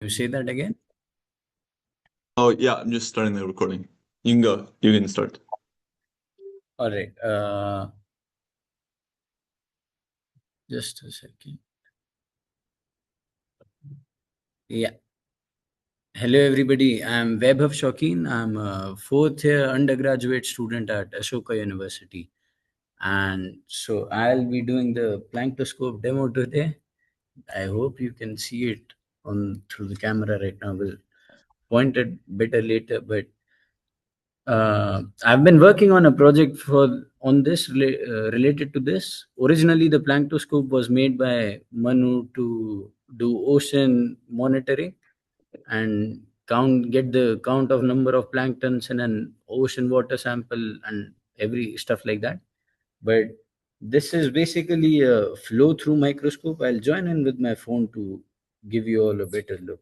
You say that again? Oh yeah, I'm just starting the recording. You can go. You can start. All right. Just a second. Yeah. Hello, everybody. I'm Vaibhav Shokeen. I'm a fourth year undergraduate student at Ashoka University. And so I'll be doing the Planktoscope demo today. I hope you can see it on through the camera right now. We'll point it better later, but I've been working on a project related to this. Originally, the Planktoscope was made by Manu to do ocean monitoring and get the count of number of planktons in an ocean water sample and every stuff like that. But this is basically a flow through microscope. I'll join in with my phone to give you all a better look.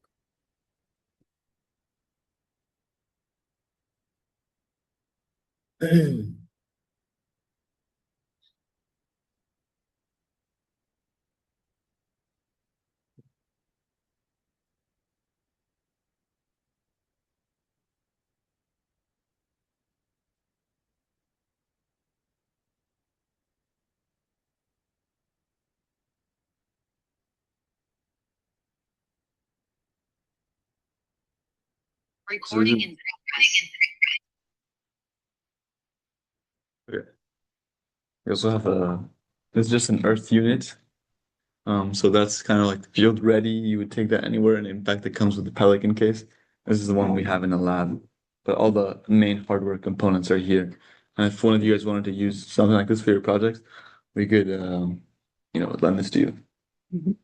So this is okay. We also have a. This is just an Earth unit. So that's kind of like field ready. You would take that anywhere, and in fact, it comes with the Pelican case. This is the one we have in the lab, but all the main hardware components are here. And if one of you guys wanted to use something like this for your project, we could, lend this to you. Mhm.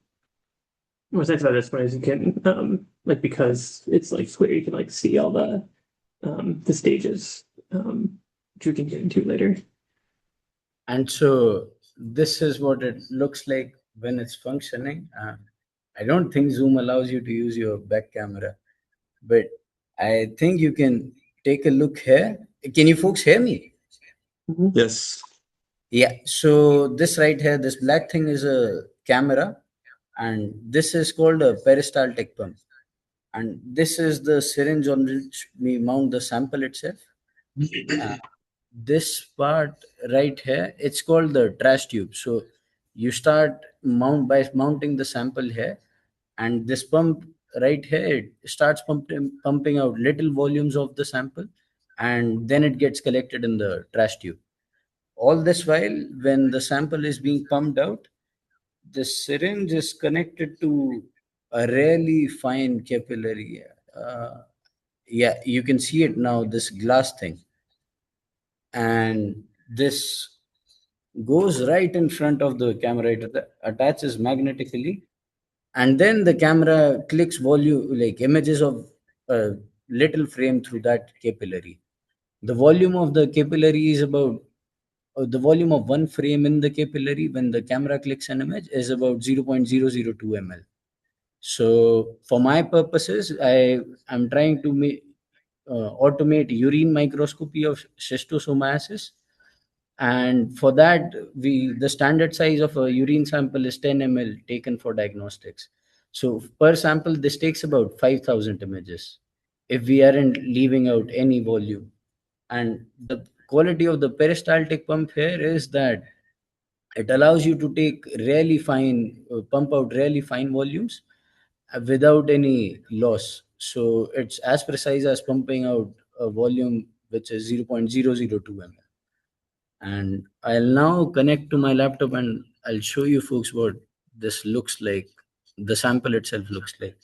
What's nice about this one is you can like because it's like square, you can like see all the stages, which we can get into later. And so this is what it looks like when it's functioning. I don't think Zoom allows you to use your back camera, but I think you can take a look here. Can you folks hear me? Mhm. Yes. Yeah. So this right here, this black thing is a camera, and this is called a peristaltic pump. And this is the syringe on which we mount the sample itself. Uh, this part right here, it's called the trash tube. So you start mounting the sample here, and this pump right here, it starts pumping out little volumes of the sample, and then it gets collected in the trash tube. All this while, when the sample is being pumped out, the syringe is connected to a really fine capillary. Yeah, you can see it now, this glass thing. And this goes right in front of the camera. It attaches magnetically, and then the camera clicks volume like images of a little frame through that capillary. The volume of the capillary is about the volume of one frame in the capillary when the camera clicks an image is about 0.002 ml. So for my purposes, am trying to automate urine microscopy of schistosomiasis, and for that we the standard size of a urine sample is 10 ml taken for diagnostics. So per sample this takes about 5,000 images if we aren't leaving out any volume. And the quality of the peristaltic pump here is that it allows you to take really fine pump out really fine volumes without any loss. So it's as precise as pumping out a volume which is 0.002 ml. And I'll now connect to my laptop and I'll show you folks what this looks like. The sample itself looks like.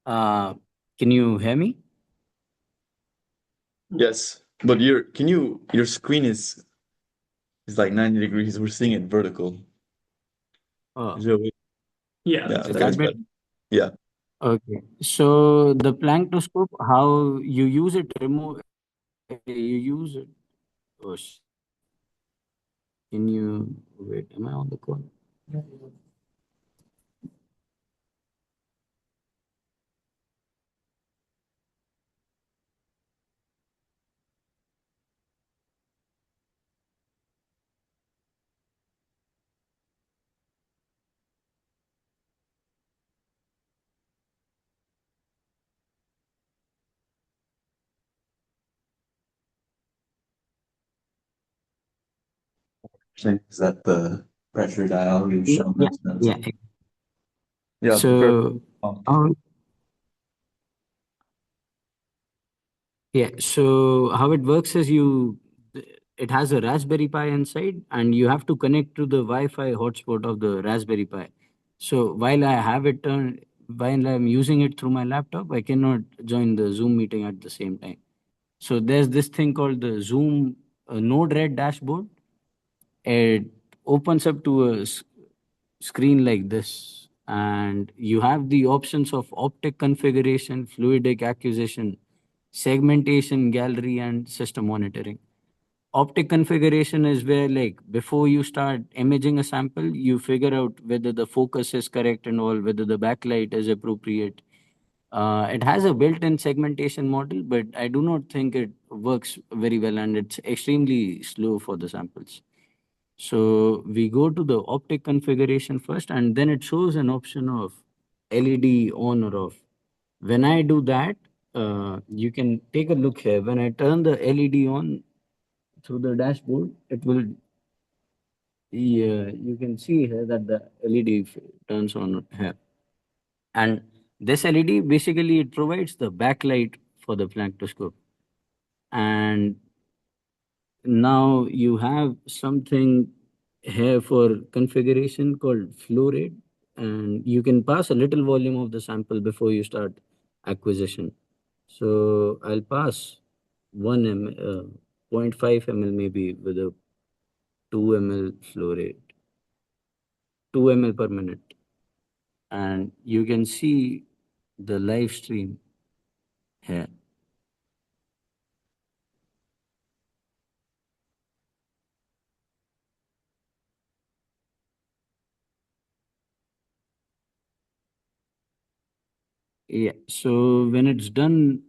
Uh, can you hear me? Yes, but your screen is like 90 degrees. We're seeing it vertical. Oh, Is there a way? Yeah, Yeah, that's is that better. that is better? better. Yeah. Okay. So the Planktoscope, how you use it, remove, you use it. Oh, can you wait? Am I on the call? Is that the pressure dial you've Yeah, shown yeah, us? yeah. Yeah, prefer. So, Oh, yeah. So how it works is it has a Raspberry Pi inside, and you have to connect to the Wi-Fi hotspot of the Raspberry Pi. So while I'm using it through my laptop, I cannot join the Zoom meeting at the same time. So there's this thing called the Zoom Node-RED dashboard. It opens up to screen like this, and you have the options of optic configuration, fluidic acquisition, segmentation, gallery, and system monitoring. Optic configuration is where, like, before you start imaging a sample, you figure out whether the focus is correct and all, whether the backlight is appropriate. It has a built-in segmentation model, but I do not think it works very well, and it's extremely slow for the samples. So we go to the optic configuration first, and then it shows an option of LED on or off. When I do that, you can take a look here. When I turn the LED on through the dashboard, it will, yeah, you can see here that the LED turns on here. And this LED basically it provides the backlight for the planktoscope. And now you have something here for configuration called flow rate, and you can pass a little volume of the sample before you start acquisition. So I'll pass 1 ml, 0.5 ml maybe with a 2 ml flow rate, 2 ml per minute, and you can see the live stream here. Yeah. So when it's done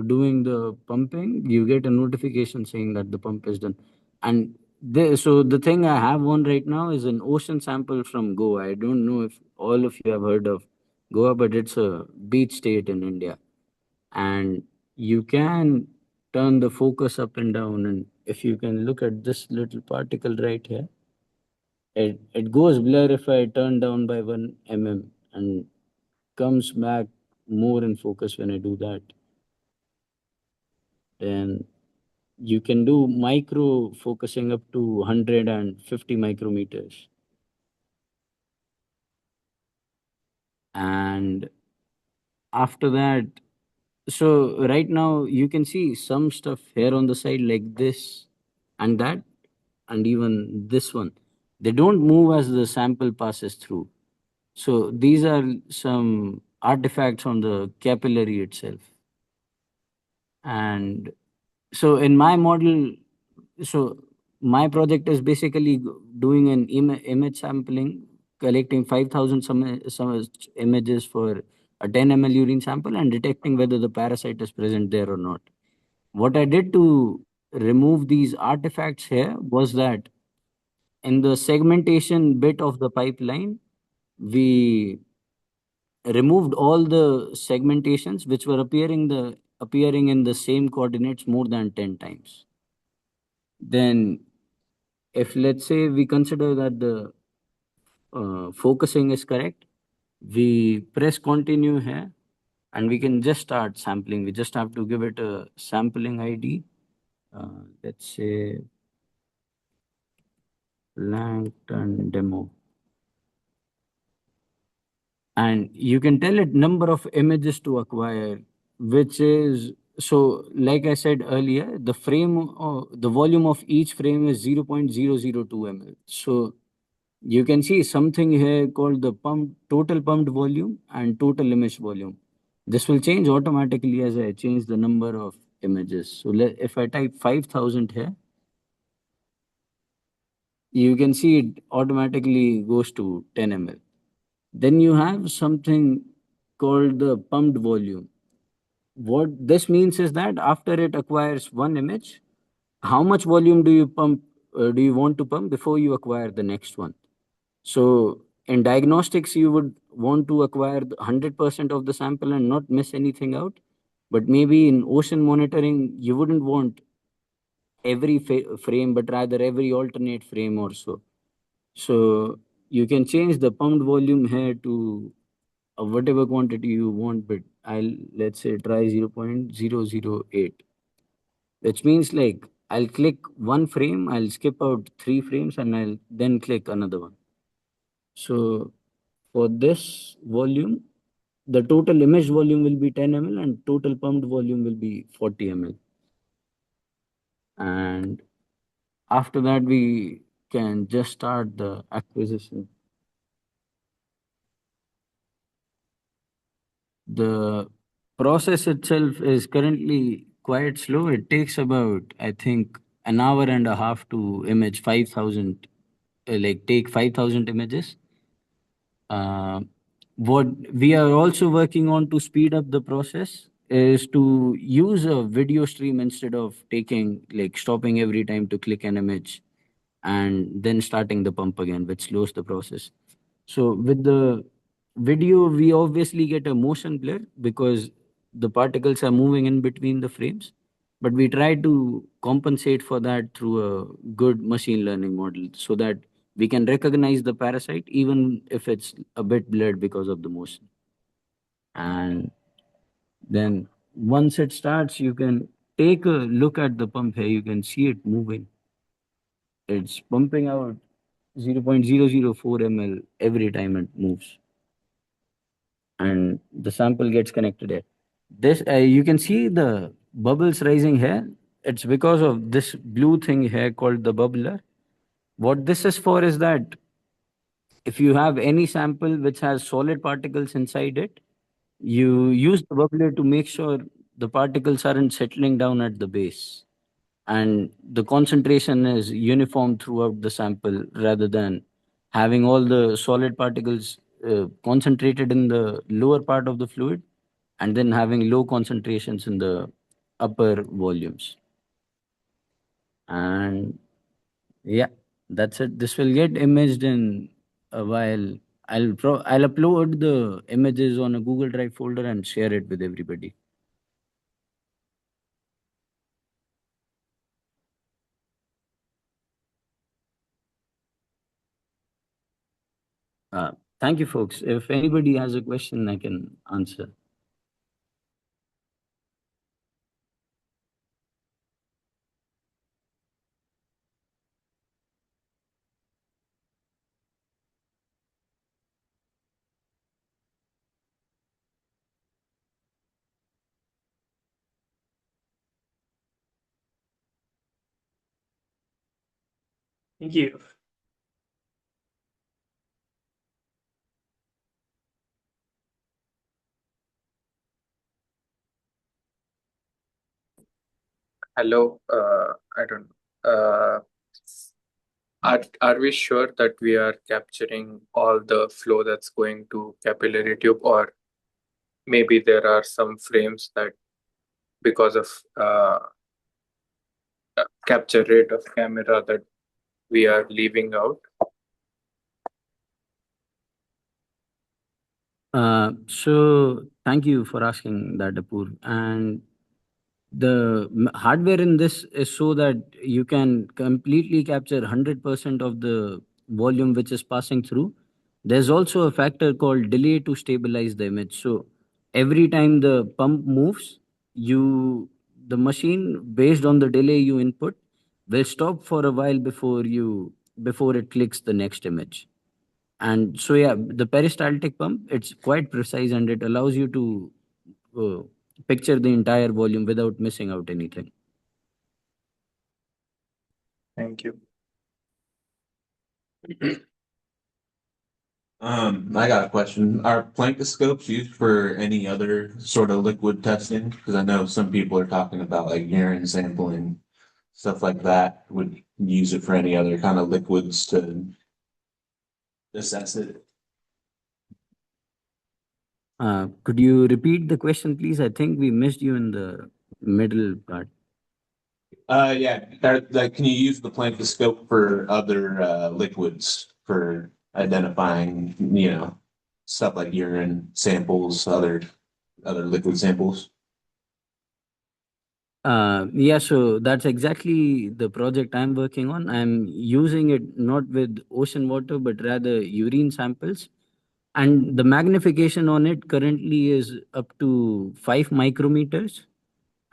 doing the pumping, you get a notification saying that the pump is done. And so the thing I have on right now is an ocean sample from Goa. I don't know if all of you have heard of Goa, but it's a beach state in India. And you can turn the focus up and down. And if you can look at this little particle right here, it goes blur if I turn down by 1 mm and comes back more in focus when I do that. Then you can do micro focusing up to 150 micrometers. And after that, so right now you can see some stuff here on the side like this and that, and even this one. They don't move as the sample passes through. So these are some artifacts on the capillary itself. And so in my model, so my project is basically doing an image sampling, collecting 5,000 some images for a 10 ml urine sample and detecting whether the parasite is present there or not. What I did to remove these artifacts here was that in the segmentation bit of the pipeline, we removed all the segmentations which were appearing in the same coordinates more than 10 times. Then if let's say we consider that the focusing is correct, we press continue here and we can just start sampling. We just have to give it a sampling ID. Let's say plankton demo. and you can tell it number of images to acquire, which is, so like I said earlier, the frame or the volume of each frame is 0.002 ml. So you can see something here called the total pumped volume and total image volume. This will change automatically as I change the number of images. So if I type 5000 here, you can see it automatically goes to 10 ml. Then you have something called the pumped volume. What this means is that after it acquires one image, how much volume do you want to pump before you acquire the next one? So in diagnostics, you would want to acquire 100% of the sample and not miss anything out. But maybe in ocean monitoring, you wouldn't want every frame, but rather every alternate frame or so. So you can change the pumped volume here to whatever quantity you want, but I'll let's say try 0.008, which means like I'll click one frame, I'll skip out three frames, and I'll then click another one. So for this volume, the total image volume will be 10 ml and total pumped volume will be 40 ml. And after that, we can just start the acquisition. The process itself is currently quite slow. It takes about, I think, an hour and a half to image 5,000, like take 5,000 images. Uh, what we are also working on to speed up the process is to use a video stream instead of taking, like, stopping every time to click an image and then starting the pump again, which slows the process. So with the video, we obviously get a motion blur because the particles are moving in between the frames, but we try to compensate for that through a good machine learning model so that we can recognize the parasite even if it's a bit blurred because of the motion. And then once it starts, you can take a look at the pump here. You can see it moving. It's pumping out 0.004 ml every time it moves, and the sample gets connected here. This you can see the bubbles rising here. It's because of this blue thing here called the bubbler. What this is for is that if you have any sample which has solid particles inside it, you use the bubbler to make sure the particles aren't settling down at the base and the concentration is uniform throughout the sample rather than having all the solid particles concentrated in the lower part of the fluid and then having low concentrations in the upper volumes. And yeah, that's it. This will get imaged in a while. I'll upload the images on a Google Drive folder and share it with everybody. Uh, Thank you, folks. If anybody has a question, I can answer. Thank you. Hello, I don't know. Are we sure that we are capturing all the flow that's going to capillary tube, or maybe there are some frames that because of capture rate of camera that we are leaving out? So thank you for asking that, Apur. And the hardware in this is so that you can completely capture 100% of the volume which is passing through. There's also a factor called delay to stabilize the image. So every time the pump moves, the machine, based on the delay you input, will stop for a while before it clicks the next image. And so yeah, the peristaltic pump, it's quite precise and it allows you to uh, picture the entire volume without missing out anything. Thank you. I got a question. Are Planktoscopes used for any other sort of liquid testing? Because I know some people are talking about like urine sampling, stuff like that. Would use it for any other kind of liquids to assess it? Could you repeat the question, please? I think we missed you in the middle part. Yeah. Like, can you use the Planktoscope for other liquids for identifying, stuff like urine samples, other liquid samples? Yeah, so that's exactly the project I'm working on. I'm using it not with ocean water, but rather urine samples. And the magnification on it currently is up to 5 micrometers.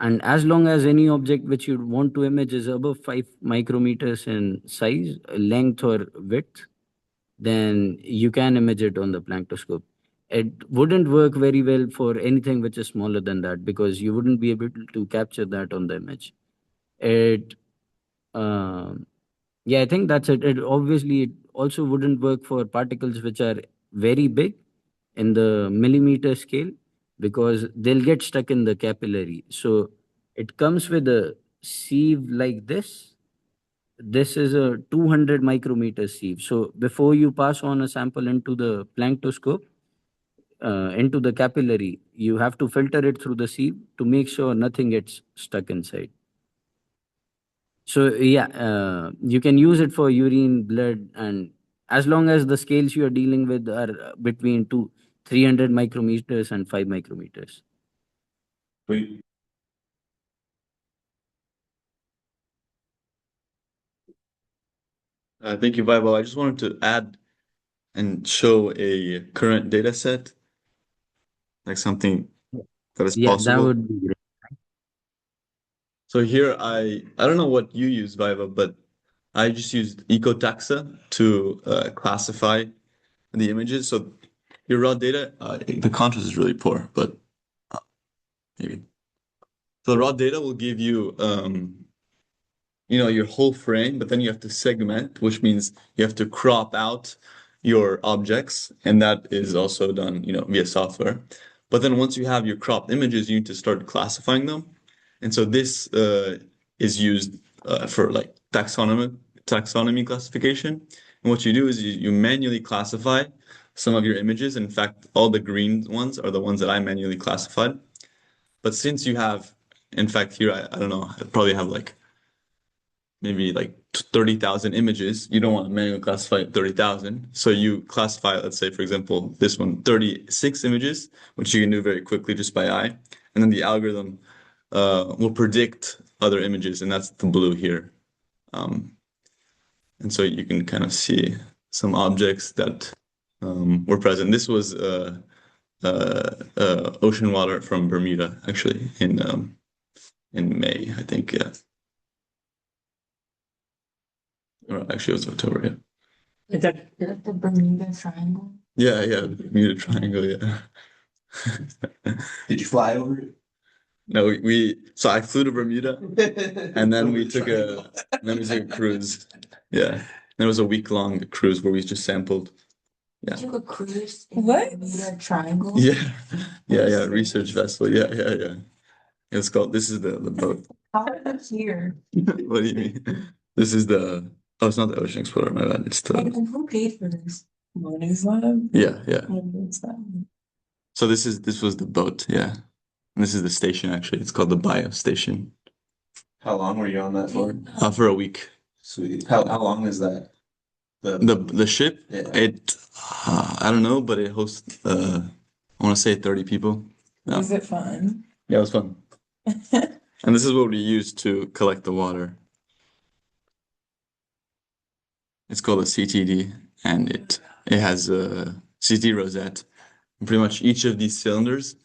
And as long as any object which you want to image is above 5 micrometers in size, length, or width, then you can image it on the planktoscope. It wouldn't work very well for anything which is smaller than that because you wouldn't be able to capture that on the image. It, um yeah, I think that's it. It obviously it also wouldn't work for particles which are very big in the millimeter scale because they'll get stuck in the capillary. So it comes with a sieve like this. This is a 200 micrometer sieve. So before you pass on a sample into the planktoscope, into the capillary, you have to filter it through the sieve to make sure nothing gets stuck inside. So yeah, you can use it for urine, blood, and as long as the scales you are dealing with are between 300 micrometers and 5 micrometers. We, Thank you, Bible. I just wanted to add and show a current data set, like something that is Yeah, that possible. would be great. So here I don't know what you use, Viva, but I just used Ecotaxa to classify the images. So your raw data, the contrast is really poor, but maybe. So the raw data will give you your whole frame, but then you have to segment, which means you have to crop out your objects, and that is also done, via software. But then once you have your cropped images, you need to start classifying them. And so this is used for like taxonomy classification. And what you do is you manually classify some of your images. In fact, all the green ones are the ones that I manually classified. But since you have, in fact, here I don't know, I probably have like maybe like 30,000 images. You don't want to manually classify 30,000. So you classify, let's say, for example, this one, 36 images, which you can do very quickly just by eye. And then the algorithm will predict other images, and that's the blue here. And so you can kind of see some objects that were present. This was ocean water from Bermuda, actually, in May, I think. Yeah. Or actually, it was October. Yeah. Is that The Bermuda Triangle. Yeah, yeah, Bermuda Triangle. Yeah. did you fly over it? No, so I flew to Bermuda, and then we took a cruise. Yeah, there was a week-long cruise where we just sampled. Yeah. Took a cruise in What? the Bermuda Triangle. Yeah, yeah, research vessel. Yeah, yeah, yeah. It's called. This is the boat. How are you here? What do you mean? This is the. Oh, it's not the Ocean Explorer. My bad. It's And, the. and who paid for this? Money's lab. Yeah, yeah. It's that. So this was the boat. Yeah, and this is the station. Actually, it's called the Bio Station. How long were you on that for? For a week. Sweet. How long is that? The ship, Yeah. it I don't know, but it hosts I want to say 30 people. Yeah. Was it fun? Yeah, it was fun. And this is what we use to collect the water. It's called a CTD, and it has a CT rosette. And pretty much each of these cylinders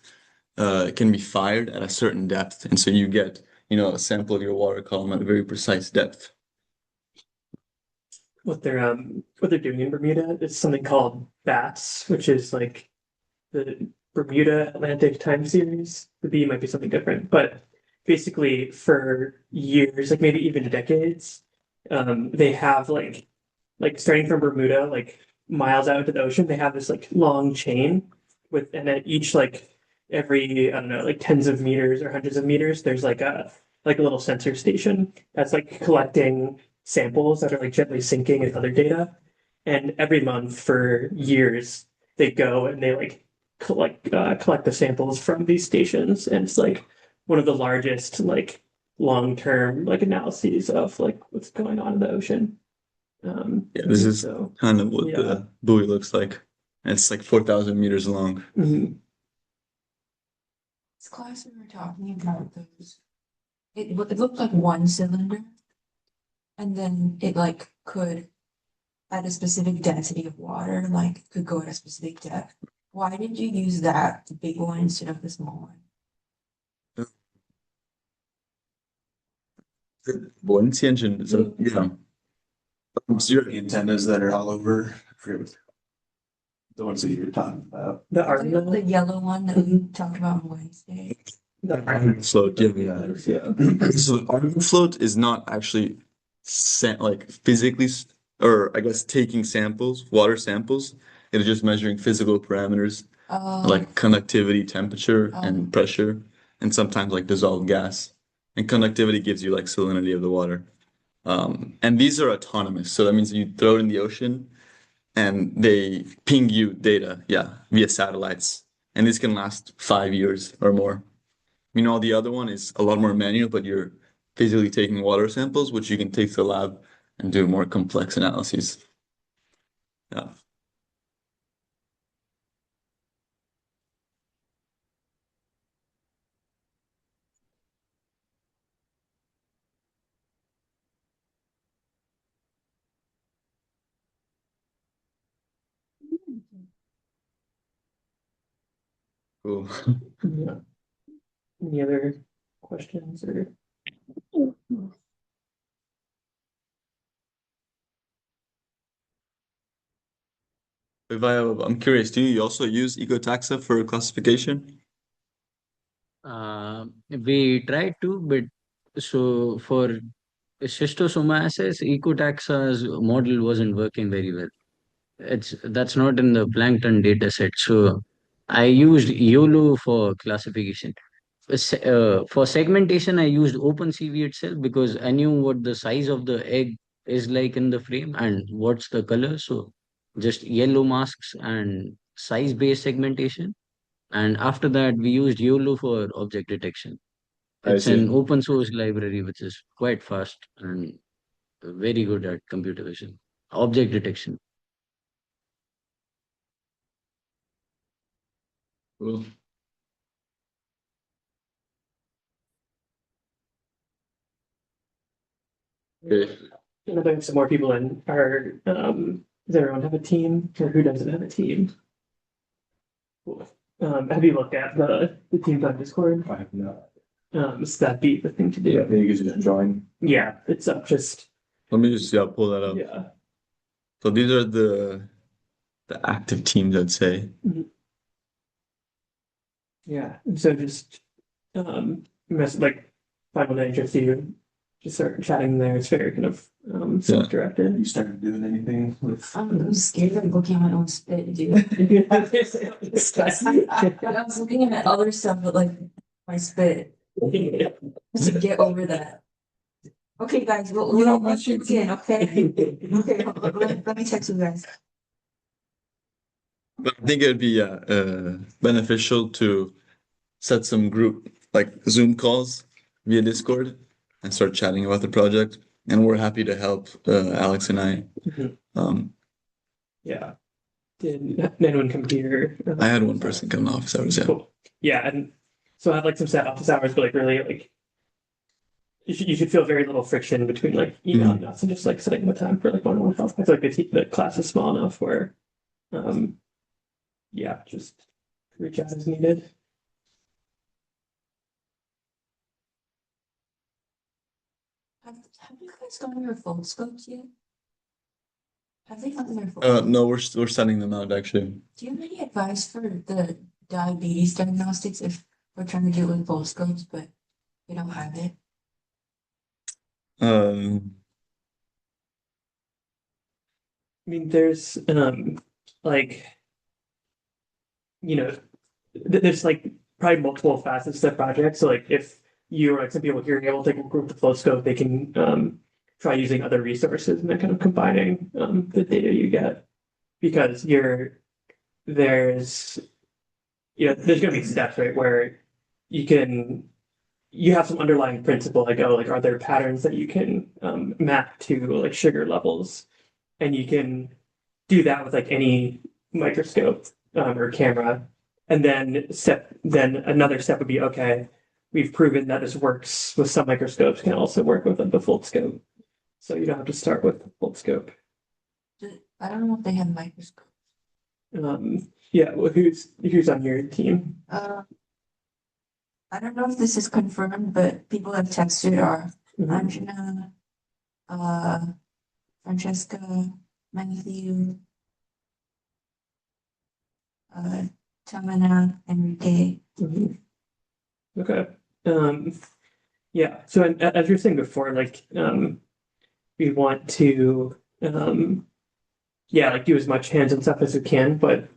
can be fired at a certain depth, and so you get a sample of your water column at a very precise depth. what they're doing in Bermuda is something called BATS, which is like the Bermuda Atlantic Time Series. The B might be something different, but basically for years, like maybe even decades, they have like starting from Bermuda, like miles out into the ocean, they have this like long chain with, and at each like every, I don't know, like tens of meters or hundreds of meters, there's like a little sensor station that's like collecting samples that are like gently sinking and other data. And every month for years, they go and they like collect the samples from these stations, and it's like one of the largest like long-term like analyses of like what's going on in the ocean. Yeah, this is So kind of what yeah. the buoy looks like. And it's like 4,000 meters long. Mhm. This class we were talking about those. It looked like one cylinder, and then it like could at a specific density of water, like could go at a specific depth. Why did you use that, the big one, instead of the small one? The buoyancy engine, so yeah. The antennas that are all over, I forget what the ones that you were talking about. The The Argo, yellow one that we talked about on Wednesday. the Argo float, yeah. yeah. So the Argo float is not actually like physically, or I guess taking samples, water samples. It is just measuring physical parameters like conductivity, temperature, and pressure, and sometimes like dissolved gas. And conductivity gives you like salinity of the water. And these are autonomous, so that means you throw it in the ocean and they ping you data, yeah, via satellites. And this can last 5 years or more. Meanwhile, the other one is a lot more manual, but you're physically taking water samples, which you can take to the lab and do more complex analyses. Yeah. Cool. Yeah. Any other questions or? If I'm curious, do you also use Ecotaxa for classification? We tried to, but so for schistosomiasis, Ecotaxa's model wasn't working very well. That's not in the plankton data set. So I used YOLO for classification. For segmentation, I used OpenCV itself because I knew what the size of the egg is like in the frame and what's the color. So just yellow masks and size-based segmentation. And after that, we used YOLO for object detection. I It's an see. open source library which is quite fast and very good at computer vision, object detection. Cool. Okay. And if I have some more people in, does everyone have a team, or who doesn't have a team? Cool. Have you looked at the teams on Discord? I have no. So that'd be the thing to Yeah, do. you can just join. Yeah, it's up just, Let me just pull that up. yeah. So these are the active teams, I'd say. Yeah, and so just like find one that interests you, just start chatting there. It's very kind of Have self-directed. you started doing anything with? I'm scared of looking at my own spit, dude. I was looking at other stuff, but like my spit. Just to get over that. Okay, guys, let's check in, okay? Okay, hold on, let me text you guys. But I think it would be beneficial to set some group like Zoom calls via Discord and start chatting about the project. And we're happy to help Alex and I. Um, Yeah. Did anyone come here? I had one person come to office hours, yeah. Cool. Yeah, and so I have like some set office hours, but like really like you should feel very little friction between like emailing us and just like setting the time for like one-on-one help. I feel like the class is small enough where yeah, just reach out as needed. Have you guys done your phone scopes yet? Have they gotten their full? No, we're sending them out actually. Do you have any advice for the diabetes diagnostics if we're trying to do it with both scopes, but we don't have it? Um, I mean, there's like you know, there's like probably multiple facets to the project. So like if you or like some people here are able to work with the flow scope, they can try using other resources and then kind of combining the data you get because there's there's gonna be steps, right, where you have some underlying principle like, oh, like are there patterns that you can map to like sugar levels, and you can do that with like any microscope or camera. And then another step would be, okay, we've proven that this works with some microscopes, can also work with the full scope. So you don't have to start with the full scope. I don't know if they have microscopes. Yeah, well, who's on your team? I don't know if this is confirmed, but people have texted are Mhm. Angela, Francesca, Matthew, Tamana, Enrique. Mhm. Okay. Yeah. So as you were saying before, like we want to yeah, like do as much hands-on stuff as we can, but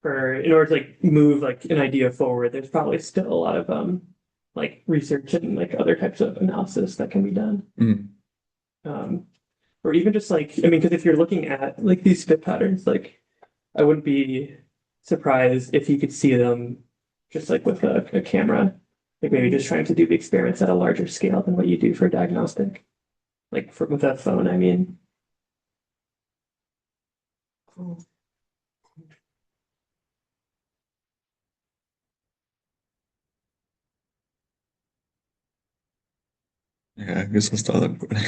for in order to like move like an idea forward, there's probably still a lot of like research and like other types of analysis that can be done. mm, Um, or even just like I mean, because if you're looking at like these spit patterns, like I wouldn't be surprised if you could see them just like with a camera, like maybe just trying to do the experiments at a larger scale than what you do for diagnostic, like with a phone, I mean. Cool. yeah, I guess I'll start recording.